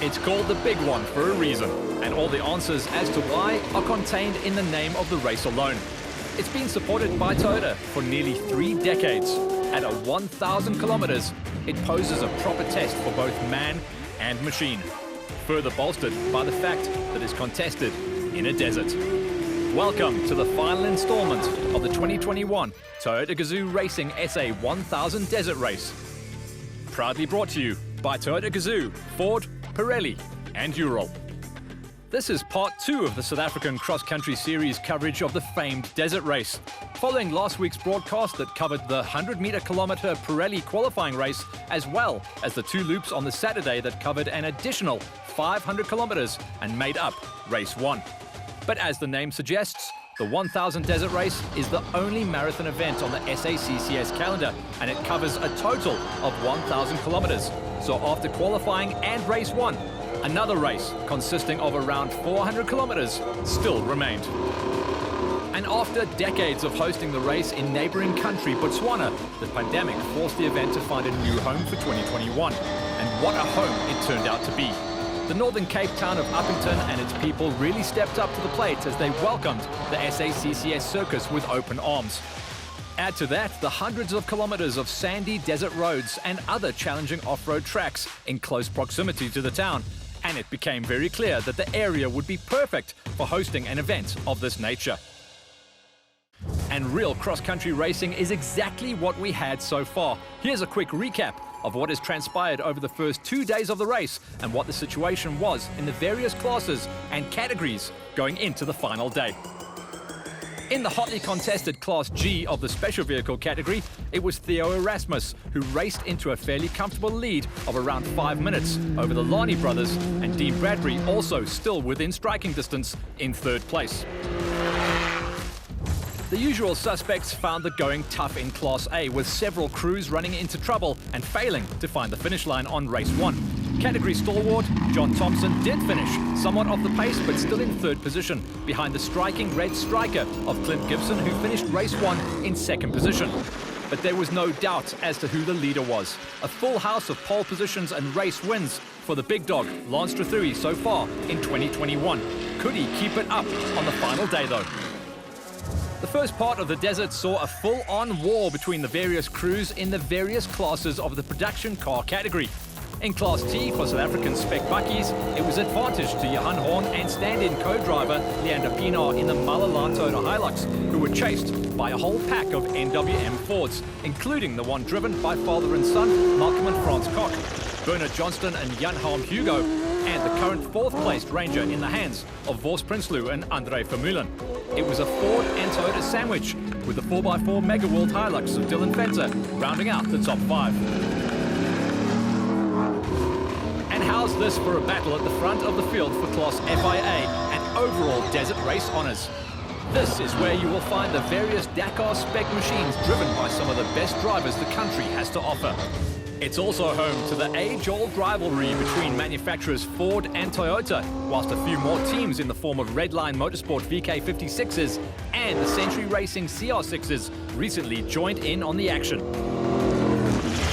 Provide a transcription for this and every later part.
It's called the Big One for a reason, and all the answers as to why are contained in the name of the race alone. It's been supported by Toyota for nearly 3 decades. At 1,000 kilometers, it poses a proper test for both man and machine, further bolstered by the fact that it's contested in a desert. Welcome to the final installment of the 2021 Toyota Gazoo Racing SA1000 Desert Race. Proudly brought to you by Toyota Gazoo, Ford, Pirelli and Ural. This is part 2 of the South African Cross Country Series coverage of the famed desert race. Following last week's broadcast that covered the 100-kilometer Pirelli qualifying race, as well as the 2 loops on the Saturday that covered an additional 500 kilometers and made up race 1. But as the name suggests, the 1000 Desert Race is the only marathon event on the SACCS calendar, and it covers a total of 1,000 kilometers. So after qualifying and race 1, another race consisting of around 400 kilometers still remained. And after decades of hosting the race in neighboring country Botswana, the pandemic forced the event to find a new home for 2021. And what a home it turned out to be. The Northern Cape town of Uppington and its people really stepped up to the plate as they welcomed the SACCS circus with open arms. Add to that the hundreds of kilometers of sandy desert roads and other challenging off-road tracks in close proximity to the town, and it became very clear that the area would be perfect for hosting an event of this nature. And real cross-country racing is exactly what we had so far. Here's a quick recap of what has transpired over the first 2 days of the race and what the situation was in the various classes and categories going into the final day. In the hotly contested Class G of the special vehicle category, it was Theo Erasmus who raced into a fairly comfortable lead of around 5 minutes over the Lani brothers, and Dean Bradbury also still within striking distance in 3rd place. The usual suspects found the going tough in Class A, with several crews running into trouble and failing to find the finish line on race 1. Category stalwart John Thompson did finish, somewhat off the pace but still in 3rd position, behind the striking red striker of Clint Gibson, who finished race 1 in 2nd position. But there was no doubt as to who the leader was. A full house of pole positions and race wins for the big dog, Lance Trethewey, so far in 2021. Could he keep it up on the final day though? The first part of the desert saw a full-on war between the various crews in the various classes of the production car category. In Class T for South African spec buckies, it was advantage to Johan Horn and stand-in co-driver Leander Pienaar in the Malala Toyota Hilux, who were chased by a whole pack of NWM Fords, including the one driven by father and son Malcolm and Frans Koch, Bernard Johnston and Jan Harm Hugo, and the current 4th-placed Ranger in the hands of Vos Prinsloo and Andre Vermeulen. It was a Ford and Toyota sandwich, with the 4x4 Mega World Hilux of Dylan Fenter rounding out the top 5. And how's this for a battle at the front of the field for Class FIA and overall desert race honours? This is where you will find the various Dakar spec machines driven by some of the best drivers the country has to offer. It's also home to the age-old rivalry between manufacturers Ford and Toyota, whilst a few more teams in the form of Redline Motorsport VK56s and the Century Racing CR6s recently joined in on the action.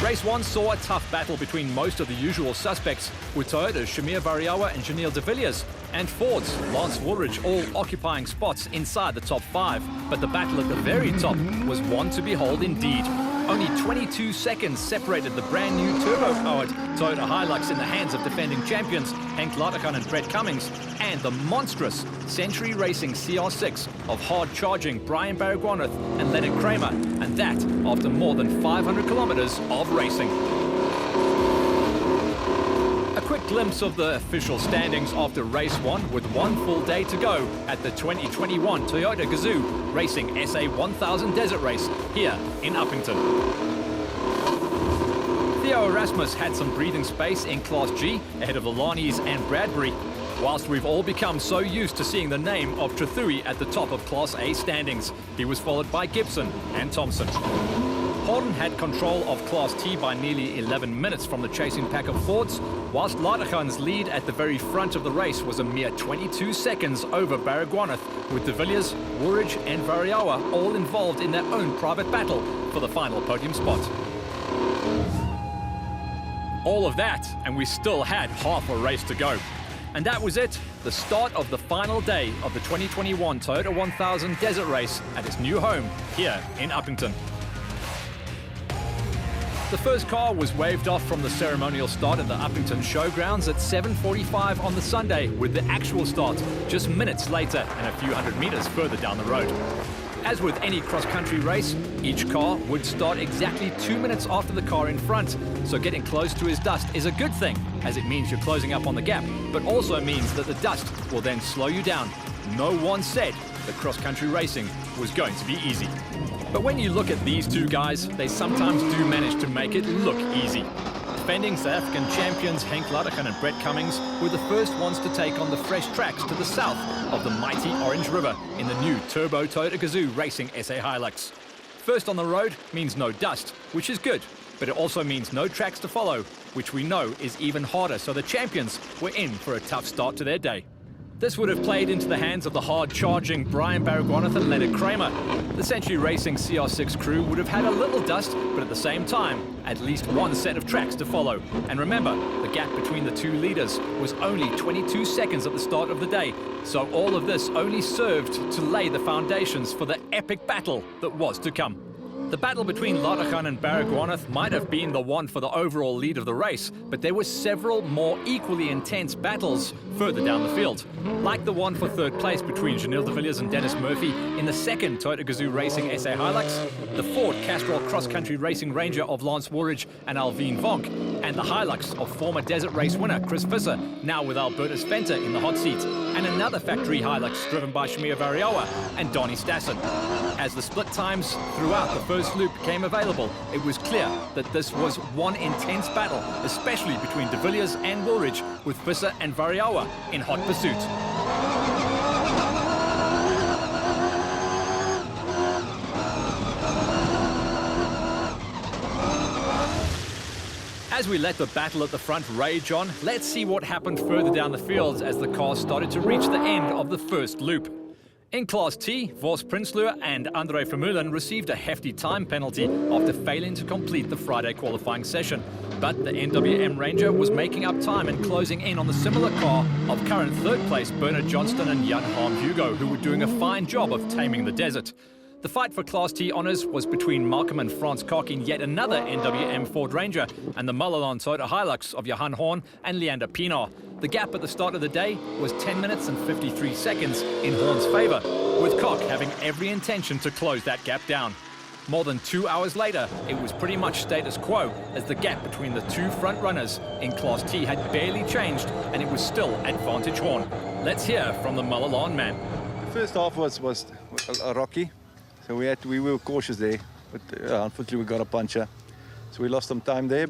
Race 1 saw a tough battle between most of the usual suspects, with Toyota's Shamir Variawa and Janelle de Villiers, and Ford's Lance Woolridge all occupying spots inside the top 5. But the battle at the very top was one to behold indeed. Only 22 seconds separated the brand new turbo-powered Toyota Hilux in the hands of defending champions Henk Latergan and Brett Cummings, and the monstrous Century Racing CR6 of hard-charging Brian Baragwanath and Leonard Kramer, and that after more than 500 kilometers of racing. A quick glimpse of the official standings after race 1, with 1 full day to go at the 2021 Toyota Gazoo Racing SA1000 Desert Race here in Uppington. Theo Erasmus had some breathing space in Class G ahead of the Lanis and Bradbury, whilst we've all become so used to seeing the name of Trethewey at the top of Class A standings. He was followed by Gibson and Thompson. Horton had control of Class T by nearly 11 minutes from the chasing pack of Fords, whilst Latergan's lead at the very front of the race was a mere 22 seconds over Baragwanath, with de Villiers, Woolridge and Variawa all involved in their own private battle for the final podium spot. All of that, and we still had half a race to go. And that was it, the start of the final day of the 2021 Toyota 1000 Desert Race at its new home here in Uppington. The first car was waved off from the ceremonial start at the Uppington Showgrounds at 7:45 on the Sunday, with the actual start just minutes later and a few hundred meters further down the road. As with any cross-country race, each car would start exactly 2 minutes after the car in front, so getting close to his dust is a good thing, as it means you're closing up on the gap, but also means that the dust will then slow you down. No one said that cross-country racing was going to be easy. But when you look at these two guys, they sometimes do manage to make it look easy. Defending South African champions Henk Ladergan and Brett Cummings were the first ones to take on the fresh tracks to the south of the mighty Orange River in the new Turbo Toyota Gazoo Racing SA Hilux. First on the road means no dust, which is good, but it also means no tracks to follow, which we know is even harder, so the champions were in for a tough start to their day. This would have played into the hands of the hard-charging Brian Baragwanath and Leonard Kramer. The Century Racing CR6 crew would have had a little dust, but at the same time, at least one set of tracks to follow. And remember, the gap between the two leaders was only 22 seconds at the start of the day, so all of this only served to lay the foundations for the epic battle that was to come. The battle between Ladergan and Baragwanath might have been the one for the overall lead of the race, but there were several more equally intense battles further down the field, like the one for third place between Janelle de Villiers and Dennis Murphy in the second Toyota Gazoo Racing SA Hilux, the Ford Castrol Cross Country Racing Ranger of Lance Woolridge and Alvin Vonk, and the Hilux of former Desert Race winner Chris Visser, now with Albertus Venter in the hot seat, and another factory Hilux driven by Shamir Varioa and Donnie Stassen. As the split times throughout the first loop came available, it was clear that this was one intense battle, especially between de Villiers and Woolridge, with Visser and Varioa in hot pursuit. As we let the battle at the front rage on, let's see what happened further down the fields as the cars started to reach the end of the first loop. In Class T, Vos Prinsloo and Andre Vermeulen received a hefty time penalty after failing to complete the Friday qualifying session. But the NWM Ranger was making up time and closing in on the similar car of current third place Bernard Johnston and Jan Harm Hugo, who were doing a fine job of taming the desert. The fight for Class T honours was between Malcolm and Frans Koch in yet another NWM Ford Ranger and the Mullalon Toyota Hilux of Johan Horn and Leander Pienaar. The gap at the start of the day was 10 minutes and 53 seconds in Horn's favour, with Koch having every intention to close that gap down. More than 2 hours later, it was pretty much status quo, as the gap between the two front runners in Class T had barely changed and it was still advantage Horn. Let's hear from the Mullalon man. The first half was rocky. So we were cautious there, but unfortunately we got a puncher. So we lost some time there.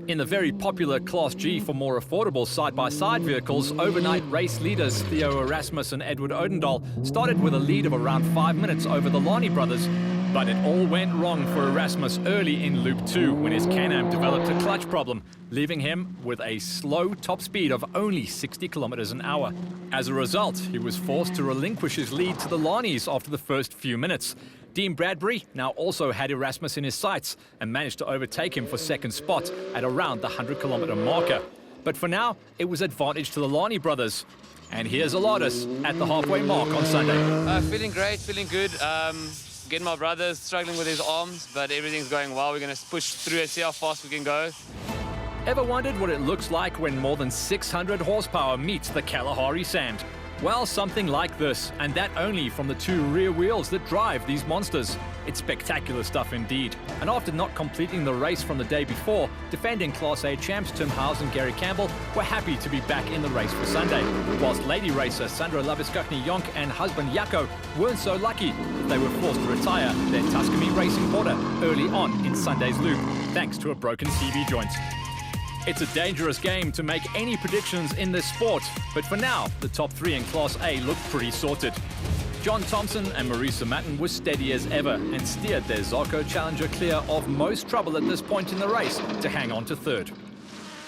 In the very popular Class G for more affordable side-by-side vehicles, overnight race leaders Theo Erasmus and Edward Odendahl started with a lead of around 5 minutes over the Lani brothers. But it all went wrong for Erasmus early in Loop 2 when his Can-Am developed a clutch problem, leaving him with a slow top speed of only 60 kilometers an hour. As a result, he was forced to relinquish his lead to the Lanis after the first few minutes. Dean Bradbury now also had Erasmus in his sights and managed to overtake him for second spot at around the 100-kilometer marker. But for now, it was advantage to the Lani brothers. And here's Aladis at the halfway mark on Sunday. Feeling great, feeling good. Getting my brother struggling with his arms, but everything's going well. We're going to push through and see how fast we can go. Ever wondered what it looks like when more than 600 horsepower meets the Kalahari sand? Well, something like this, and that only from the two rear wheels that drive these monsters. It's spectacular stuff indeed. And after not completing the race from the day before, defending Class A champs Tim Howes and Gary Campbell were happy to be back in the race for Sunday, whilst lady racer Sandra Labiskakny-Jonk and husband Jaco weren't so lucky. They were forced to retire their Tuscany racing order early on in Sunday's loop, thanks to a broken CV joint. It's a dangerous game to make any predictions in this sport, but for now, the top three in Class A look pretty sorted. John Thompson and Marisa Matten were steady as ever and steered their Zarco Challenger clear of most trouble at this point in the race to hang on to third.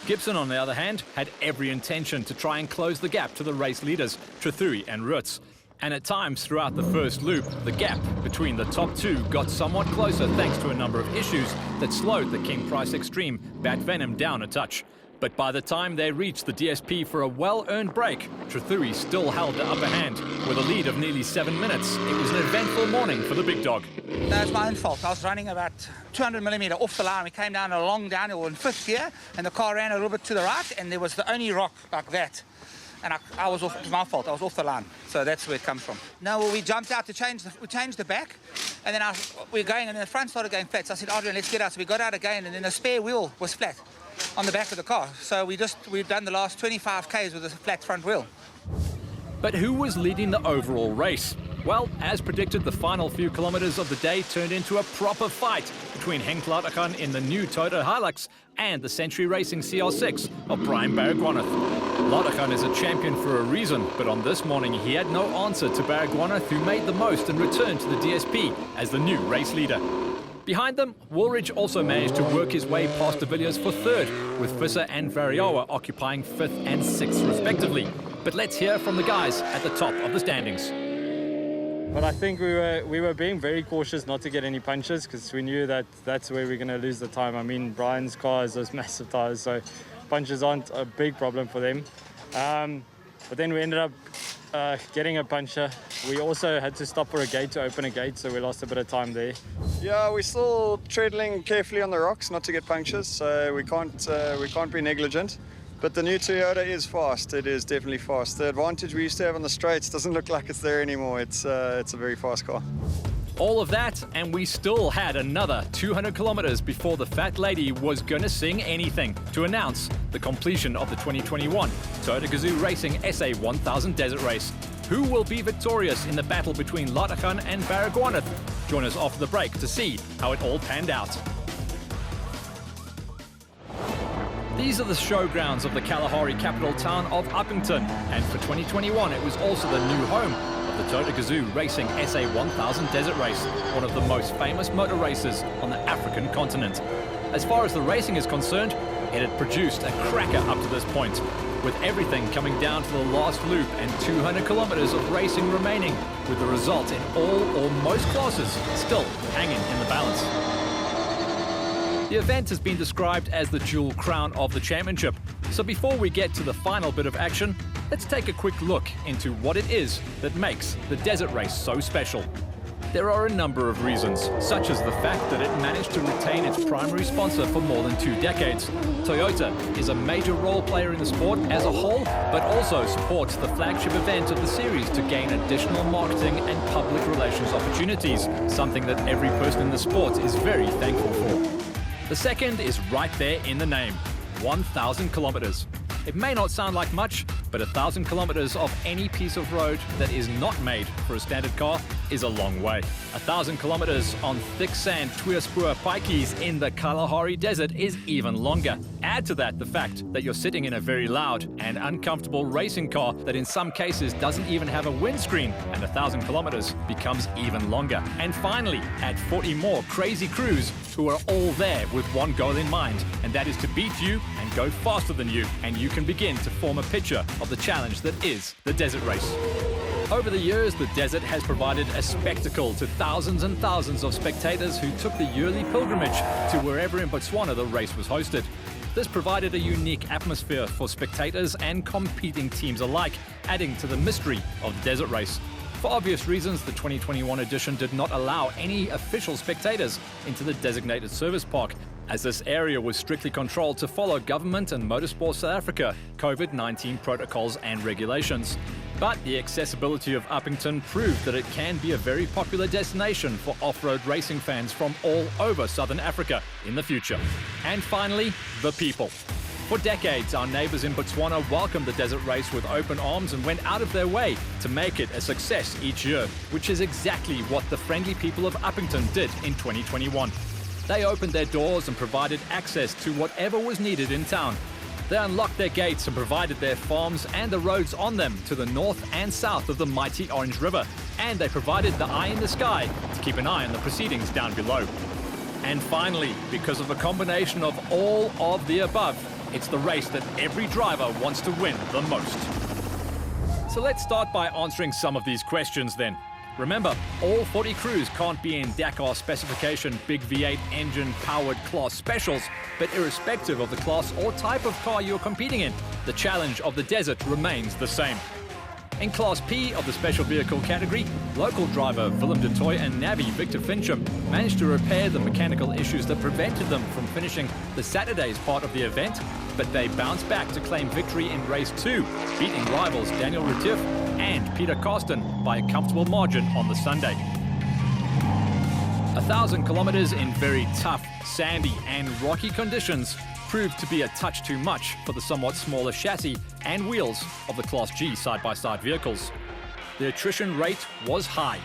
Gibson, on the other hand, had every intention to try and close the gap to the race leaders, Trethuri and Rutz. And at times throughout the first loop, the gap between the top two got somewhat closer thanks to a number of issues that slowed the King Price Extreme Bat Venom down a touch. But by the time they reached the DSP for a well-earned break, Trethuri still held the upper hand. With a lead of nearly 7 minutes, it was an eventful morning for the big dog. That's my own fault. I was running about 200 millimeter off the line. We came down a long downhill in fifth gear, and the car ran a little bit to the right, and there was the only rock like that. And I was off, it was my fault, I was off the line. So that's where it comes from. No, well, we jumped out to change the back, and then we were going, and then the front started going flat. So I said, Adrian, let's get out. So we got out again, and then the spare wheel was flat on the back of the car. So we've done the last 25 Ks with a flat front wheel. But who was leading the overall race? Well, as predicted, the final few kilometers of the day turned into a proper fight between Henk Lategan in the new Toyota Hilux and the Century Racing CR6 of Brian Baragwanath. Lategan is a champion for a reason, but on this morning he had no answer to Baragwanath, who made the most and returned to the DSP as the new race leader. Behind them, Woolridge also managed to work his way past de Villiers for third, with Visser and Varioa occupying fifth and sixth respectively. But let's hear from the guys at the top of the standings. But I think we were being very cautious not to get any punches, because we knew that that's where we're going to lose the time. I mean, Brian's car has those massive tires, so punches aren't a big problem for them. But then we ended up getting a puncher. We also had to stop for a gate to open a gate, so we lost a bit of time there. Yeah, we're still treadling carefully on the rocks not to get punctures, so we can't be negligent. But the new Toyota is fast. It is definitely fast. The advantage we used to have on the straights doesn't look like it's there anymore. It's a very fast car. All of that, and we still had another 200 kilometers before the fat lady was gonna sing anything to announce the completion of the 2021 Toyota Gazoo Racing SA1000 Desert Race. Who will be victorious in the battle between Lategan and Baragwanath? Join us after the break to see how it all panned out. These are the showgrounds of the Kalahari capital town of Uppington, and for 2021 it was also the new home of the Toyota Gazoo Racing SA1000 Desert Race, one of the most famous motor races on the African continent. As far as the racing is concerned, it had produced a cracker up to this point, with everything coming down to the last loop and 200 kilometers of racing remaining, with the result in all or most classes still hanging in the balance. The event has been described as the jewel crown of the championship. So before we get to the final bit of action, let's take a quick look into what it is that makes the desert race so special. There are a number of reasons, such as the fact that it managed to retain its primary sponsor for more than 2 decades. Toyota is a major role player in the sport as a whole, but also supports the flagship event of the series to gain additional marketing and public relations opportunities, something that every person in the sport is very thankful for. The second is right there in the name, 1,000 kilometers. It may not sound like much, but 1,000 kilometers of any piece of road that is not made for a standard car is a long way. 1,000 kilometers on thick sand tweespoor paikies in the Kalahari Desert is even longer. Add to that the fact that you're sitting in a very loud and uncomfortable racing car that in some cases doesn't even have a windscreen, and 1,000 kilometers becomes even longer. And finally, add 40 more crazy crews who are all there with one goal in mind, and that is to beat you and go faster than you, and you can begin to form a picture of the challenge that is the desert race. Over the years, the desert has provided a spectacle to thousands and thousands of spectators who took the yearly pilgrimage to wherever in Botswana the race was hosted. This provided a unique atmosphere for spectators and competing teams alike, adding to the mystery of the desert race. For obvious reasons, the 2021 edition did not allow any official spectators into the designated service park, as this area was strictly controlled to follow government and Motorsport South Africa COVID-19 protocols and regulations. But the accessibility of Uppington proved that it can be a very popular destination for off-road racing fans from all over Southern Africa in the future. And finally, the people. For decades, our neighbors in Botswana welcomed the desert race with open arms and went out of their way to make it a success each year, which is exactly what the friendly people of Uppington did in 2021. They opened their doors and provided access to whatever was needed in town. They unlocked their gates and provided their farms and the roads on them to the north and south of the mighty Orange River. And they provided the eye in the sky to keep an eye on the proceedings down below. And finally, because of a combination of all of the above, it's the race that every driver wants to win the most. So let's start by answering some of these questions then. Remember, all 40 crews can't be in Dakar specification big V8 engine-powered class specials, but irrespective of the class or type of car you're competing in, the challenge of the desert remains the same. In Class P of the special vehicle category, local driver Willem de Tooy and Navvy Victor Fincham managed to repair the mechanical issues that prevented them from finishing the Saturday's part of the event, but they bounced back to claim victory in Race 2, beating rivals Daniel Retief and Peter Carsten by a comfortable margin on the Sunday. 1,000 kilometers in very tough, sandy and rocky conditions proved to be a touch too much for the somewhat smaller chassis and wheels of the Class G side-by-side vehicles. The attrition rate was high.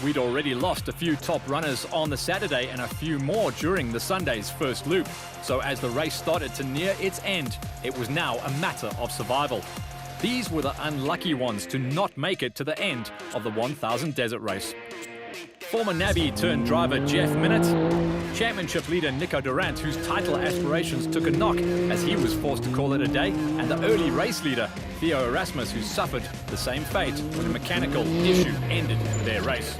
We'd already lost a few top runners on the Saturday and a few more during the Sunday's first loop, so as the race started to near its end, it was now a matter of survival. These were the unlucky ones to not make it to the end of the 1000 desert race. Former Navvy turned driver Jeff Minott, championship leader Nico Durant, whose title aspirations took a knock as he was forced to call it a day, and the early race leader Theo Erasmus, who suffered the same fate when a mechanical issue ended their race.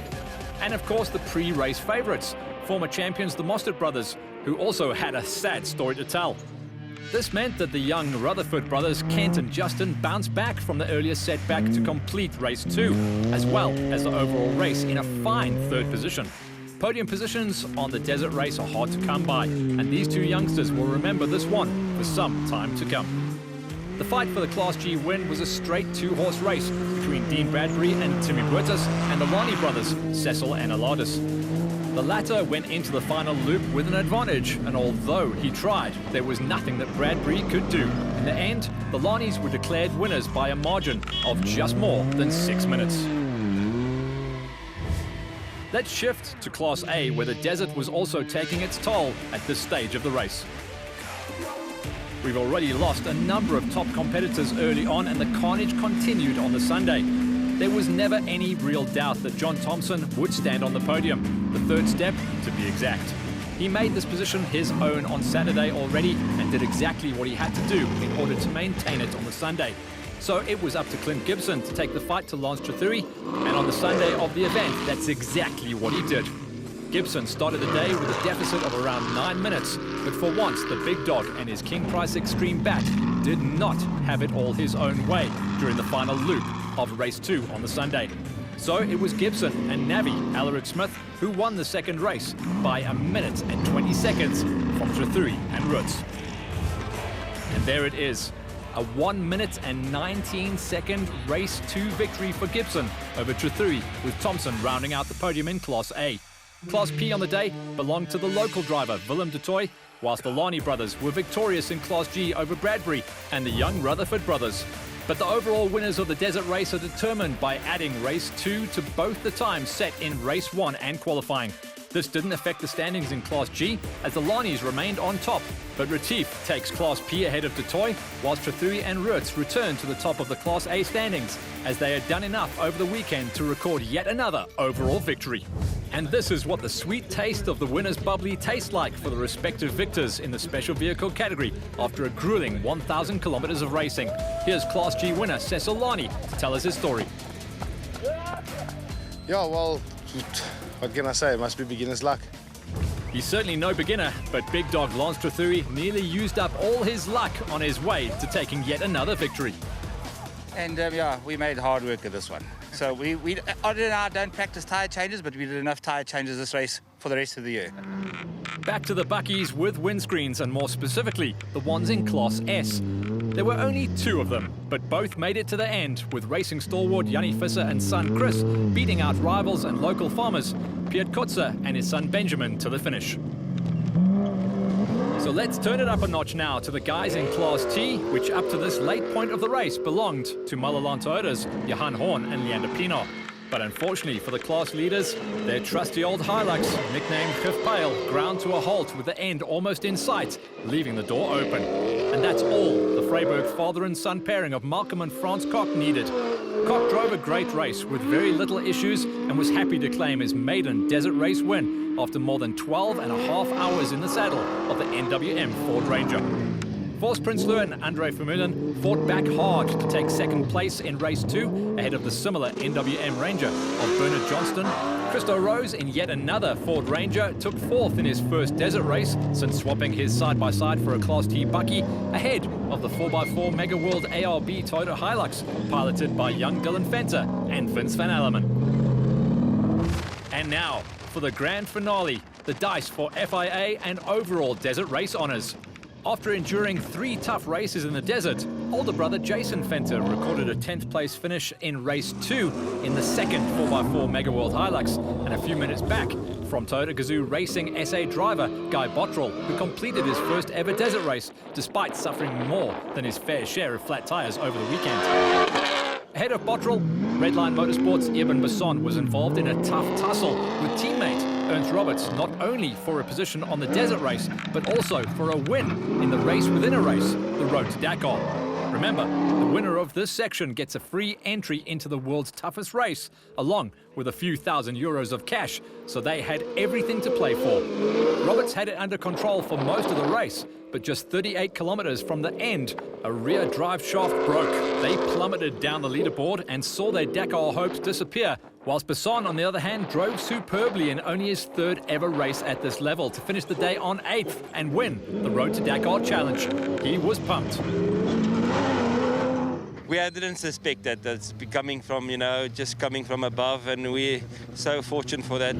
And of course the pre-race favourites, former champions the Mostert brothers, who also had a sad story to tell. This meant that the young Rutherford brothers, Kent and Justin, bounced back from the earlier setback to complete race 2, as well as the overall race in a fine third position. Podium positions on the desert race are hard to come by, and these two youngsters will remember this one for some time to come. The fight for the Class G win was a straight two-horse race between Dean Bradbury and Timmy Burtis and the Lonnie brothers, Cecil and Aladis. The latter went into the final loop with an advantage, and although he tried, there was nothing that Bradbury could do. In the end, the Lonnies were declared winners by a margin of just more than 6 minutes. Let's shift to Class A, where the desert was also taking its toll at this stage of the race. We've already lost a number of top competitors early on, and the carnage continued on the Sunday. There was never any real doubt that John Thompson would stand on the podium, the third step to be exact. He made this position his own on Saturday already and did exactly what he had to do in order to maintain it on the Sunday. So it was up to Clint Gibson to take the fight to Lance Trethewey, and on the Sunday of the event, that's exactly what he did. Gibson started the day with a deficit of around 9 minutes, but for once the big dog and his King Price Extreme bat did not have it all his own way during the final loop of race 2 on the Sunday. So it was Gibson and Navvy, Alaric Smith, who won the second race by 1 minute and 20 seconds from Trethewey and Roots. And there it is, a 1 minute and 19 second race 2 victory for Gibson over Trethewey, with Thompson rounding out the podium in Class A. Class P on the day belonged to the local driver Willem de Tooy, whilst the Lonnie brothers were victorious in Class G over Bradbury and the young Rutherford brothers. But the overall winners of the desert race are determined by adding race 2 to both the times set in race 1 and qualifying. This didn't affect the standings in Class G, as the Lonnies remained on top, but Retief takes Class P ahead of de Tooy, whilst Trethewey and Roots return to the top of the Class A standings, as they had done enough over the weekend to record yet another overall victory. And this is what the sweet taste of the winner's bubbly tastes like for the respective victors in the special vehicle category after a grueling 1,000 kilometers of racing. Here's Class G winner Cecil Lonnie to tell us his story. Yeah, well, what can I say? It must be beginner's luck. He's certainly no beginner, but big dog Lance Trethewey nearly used up all his luck on his way to taking yet another victory. And yeah, we made hard work of this one. So we Oddly enough, don't practice tyre changes, but we did enough tyre changes this race for the rest of the year. Back to the Buckies with windscreens, and more specifically, the ones in Class S. There were only 2 of them, but both made it to the end, with racing stalwart Jannie Visser and son Chris beating out rivals and local farmers, Piet Kotze and his son Benjamin, to the finish. So let's turn it up a notch now to the guys in Class T, which up to this late point of the race belonged to Malalan Toyota's Johan Horn and Leander Pienaar. But unfortunately for the class leaders, their trusty old Hilux, nicknamed Gif Pale, ground to a halt with the end almost in sight, leaving the door open. And that's all the Freiburg father and son pairing of Malcolm and Frans Koch needed. Koch drove a great race with very little issues and was happy to claim his maiden desert race win after more than 12 and a half hours in the saddle of the NWM Ford Ranger. Vos Prinsloo and Andre Vermeulen fought back hard to take second place in race 2 ahead of the similar NWM Ranger of Bernard Johnston. Christo Rose, in yet another Ford Ranger, took 4th in his first desert race since swapping his side-by-side for a Class T Bucky ahead of the 4x4 Mega World ARB Toyota Hilux, piloted by young Dylan Fenter and Vince Van Alleman. And now, for the grand finale, the dice for FIA and overall desert race honours. After enduring 3 tough races in the desert, older brother Jason Fenter recorded a 10th place finish in race 2 in the second 4x4 Mega World Hilux, and a few minutes back from Toyota Gazoo Racing SA driver Guy Bottrell, who completed his first ever desert race despite suffering more than his fair share of flat tyres over the weekend. Ahead of Bottrell, Redline Motorsports' Eben Besson was involved in a tough tussle with teammate Ernst Roberts, not only for a position on the desert race, but also for a win in the race within a race, the Road to Dakar. Remember, the winner of this section gets a free entry into the world's toughest race, along with a few €1,000 of cash, so they had everything to play for. Roberts had it under control for most of the race, but just 38 kilometers from the end, a rear drive shaft broke. They plummeted down the leaderboard and saw their Dakar hopes disappear, whilst Besson, on the other hand, drove superbly in only his 3rd ever race at this level to finish the day on 8th and win the Road to Dakar Challenge. He was pumped. We didn't suspect that. That's coming from, just coming from above, and we're so fortunate for that.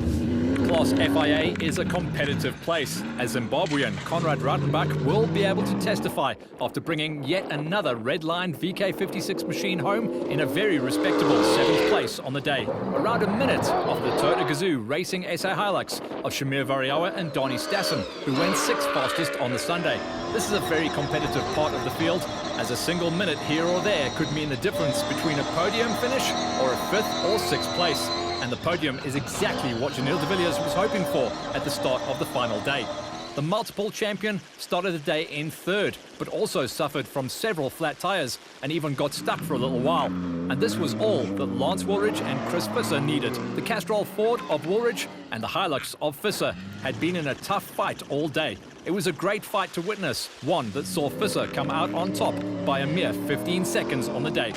Class FIA is a competitive place, as Zimbabwean Conrad Rautenbach will be able to testify after bringing yet another Redline VK56 machine home in a very respectable 7th place on the day, around a minute off the Toyota Gazoo Racing SA Hilux of Shamir Variawa and Donnie Stassen, who went 6th fastest on the Sunday. This is a very competitive part of the field, as a single minute here or there could mean the difference between a podium finish or a 5th or 6th place. And the podium is exactly what Janelle de Villiers was hoping for at the start of the final day. The multiple champion started the day in 3rd, but also suffered from several flat tyres and even got stuck for a little while. And this was all that Lance Woolridge and Chris Visser needed. The Castrol Ford of Woolridge and the Hilux of Visser had been in a tough fight all day. It was a great fight to witness, one that saw Visser come out on top by a mere 15 seconds on the day.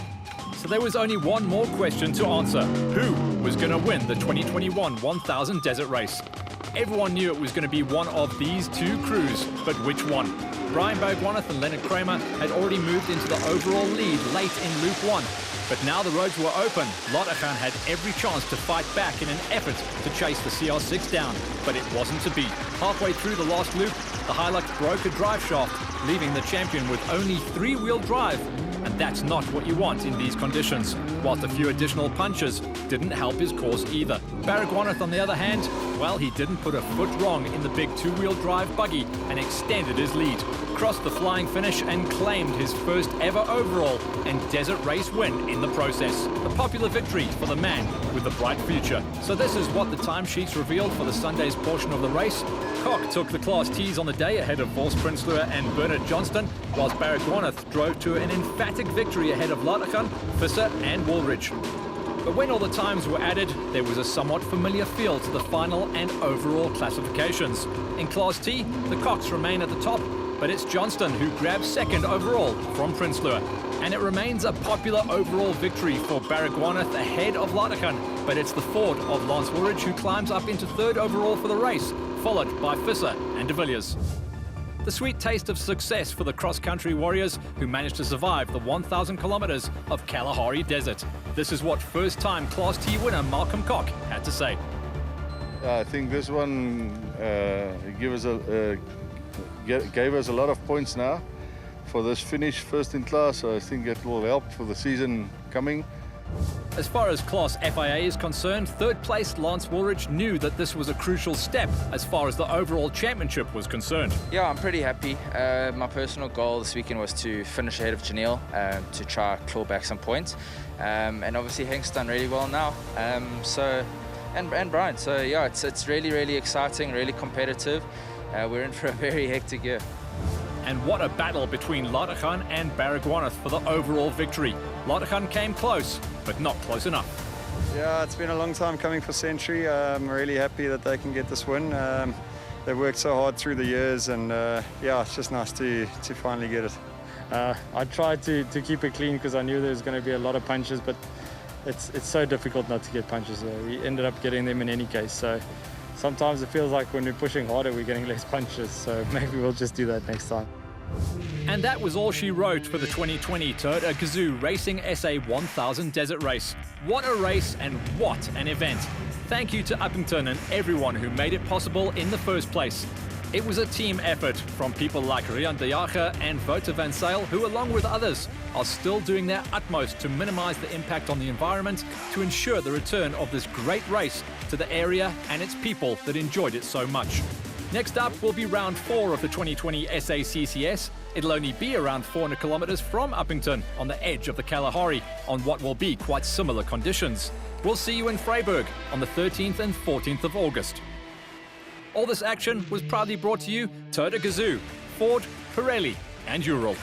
So there was only one more question to answer. Who was going to win the 2021 1000 Desert Race? Everyone knew it was going to be one of these 2 crews, but which one? Brian Bergwanath and Leonard Kramer had already moved into the overall lead late in Loop 1. But now the roads were open, Lottachan had every chance to fight back in an effort to chase the CR6 down, but it wasn't to be. Halfway through the last loop, the Hilux broke a drive shaft, leaving the champion with only 3-wheel drive. And that's not what you want in these conditions, whilst a few additional punches didn't help his cause either. Bergwanath, on the other hand, well, he didn't put a foot wrong in the big 2-wheel drive buggy and extended his lead, crossed the flying finish and claimed his first ever overall and desert race win in the process. A popular victory for the man with a bright future. So this is what the timesheets revealed for the Sunday's portion of the race. Koch took the Class Ts on the day ahead of Vos Prinsloo and Bernard Johnston, whilst Bergwanath drove to an emphatic victory ahead of Lottachan, Visser and Woolridge. But when all the times were added, there was a somewhat familiar feel to the final and overall classifications. In Class T, the Kochs remain at the top, but it's Johnston who grabs 2nd overall from Prinsloo. And it remains a popular overall victory for Bergwanath ahead of Lottachan, but it's the Ford of Lance Woolridge who climbs up into 3rd overall for the race, followed by Visser and de Villiers. The sweet taste of success for the cross-country warriors who managed to survive the 1,000 kilometers of Kalahari Desert. This is what first-time Class T winner Malcolm Koch had to say. I think this one gave us a lot of points now for this finish, first in class. So I think it will help for the season coming. As far as Class FIA is concerned, 3rd place Lance Woolridge knew that this was a crucial step as far as the overall championship was concerned. Yeah, I'm pretty happy. My personal goal this weekend was to finish ahead of Janelle, to try claw back some points. And obviously Hank's done really well now. And Brian. So yeah, it's really, really exciting, really competitive. We're in for a very hectic year. And what a battle between Lottachan and Bergwanath for the overall victory. Lottachan came close, but not close enough. Yeah, it's been a long time coming for Century. I'm really happy that they can get this win. they've worked so hard through the years, and yeah, it's just nice to finally get it. I tried to keep it clean because I knew there was going to be a lot of punches, but it's so difficult not to get punches. We ended up getting them in any case. So sometimes it feels like when we're pushing harder, we're getting less punches. So maybe we'll just do that next time. And that was all she wrote for the 2020 Toyota Gazoo Racing SA1000 Desert Race. What a race and what an event. Thank you to Uppington and everyone who made it possible in the first place. It was a team effort from people like Rian de Jager and Wouter van Zyl, who along with others are still doing their utmost to minimize the impact on the environment to ensure the return of this great race to the area and its people that enjoyed it so much. Next up will be round 4 of the 2020 SACCS. It'll only be around 400 kilometers from Uppington on the edge of the Kalahari on what will be quite similar conditions. We'll see you in Vryburg on the 13th and 14th of August. All this action was proudly brought to you Toyota Gazoo, Ford, Pirelli and Ural.